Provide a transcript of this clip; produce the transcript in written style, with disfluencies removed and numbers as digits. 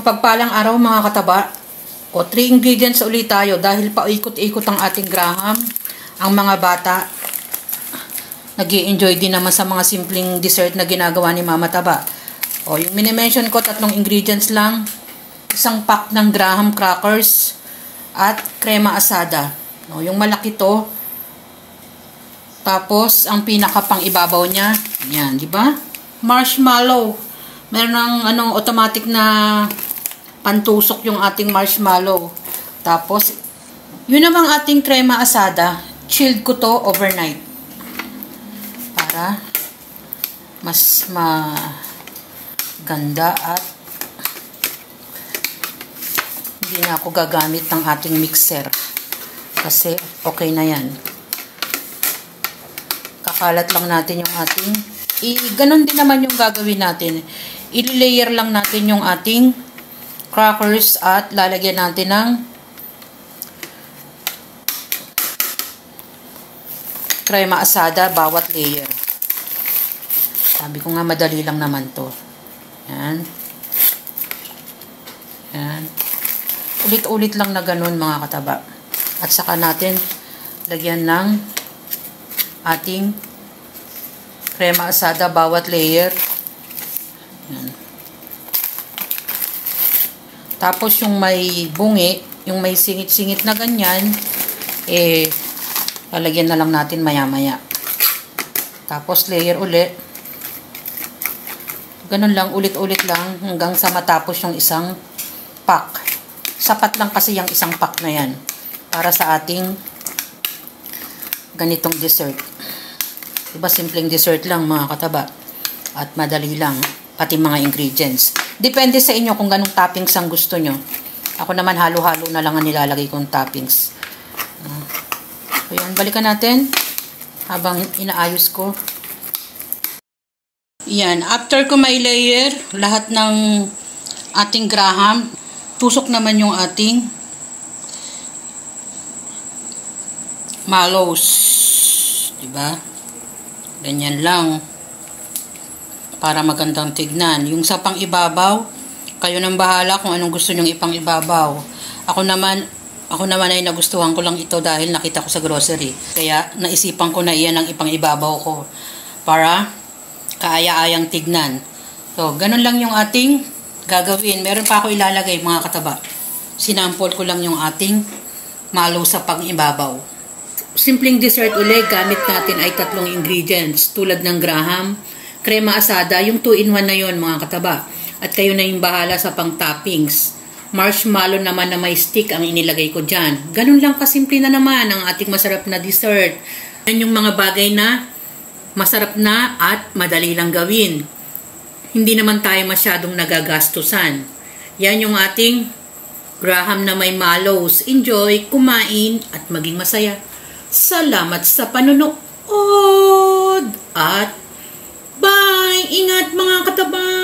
Mapagpalang araw mga kataba. O 3 ingredients ulit tayo dahil paikot-ikot ang ating Graham. Ang mga bata nag-i-enjoy din naman sa mga simpleng dessert na ginagawa ni Mama Taba. O yung mini-mention ko, 3 ingredients lang. Isang pack ng Graham crackers at crema asada. O, yung malaki to. Tapos ang pinaka pang ibabaw niya, yan, di ba? Marshmallow. Meron ng automatic na pantusok yung ating marshmallow. Tapos, yun namang ating crema asada, chilled ko to overnight. Para mas maganda at hindi na ako gagamit ng ating mixer. Kasi okay na yan. Kakalat lang natin yung ating, ganon din naman yung gagawin natin. I-layer lang natin yung ating crackers at lalagyan natin ng crema asada bawat layer. Sabi ko nga madali lang naman to. Yan. Yan. Ulit-ulit lang na ganun mga kataba. At saka natin lagyan ng ating crema asada bawat layer. Yan. Tapos yung may bungi, yung may singit-singit na ganyan, lalagyan na lang natin maya-maya. Tapos layer ulit. Ganun lang, ulit-ulit lang hanggang sa matapos yung isang pack. Sapat lang kasi yung isang pack na yan para sa ating ganitong dessert. Diba, simpleng dessert lang mga kataba. At madali lang, pati mga ingredients. Depende sa inyo kung ganong toppings ang gusto nyo. Ako naman halo-halo na lang ang nilalagay kong toppings. So yan, balikan natin habang inaayos ko. Yan, after ko may layer lahat ng ating Graham, tusok naman yung ating mallows. Diba? Ganyan lang. Para magandang tignan. Yung sa pang-ibabaw, kayo nang bahala kung anong gusto nyong ipang-ibabaw. Ako naman ay nagustuhan ko lang ito dahil nakita ko sa grocery. Kaya naisipan ko na iyan ang ipang-ibabaw ko. Para kaaya-ayang tignan. So, ganun lang yung ating gagawin. Meron pa ako ilalagay mga kataba. Sinampol ko lang yung ating malo sa pang-ibabaw. Simpleng dessert ulit, gamit natin ay 3 ingredients tulad ng Graham, crema asada, yung 2-in-1 na yon mga kataba. At kayo na yung bahala sa pang-toppings. Marshmallow naman na may stick ang inilagay ko dyan. Ganun lang kasimple na naman ang ating masarap na dessert. Yan yung mga bagay na masarap na at madali lang gawin. Hindi naman tayo masyadong nagagastusan. Yan yung ating Graham na may mallows. Enjoy, kumain at maging masaya. Salamat sa panunood at bye! Ingat mga kataba!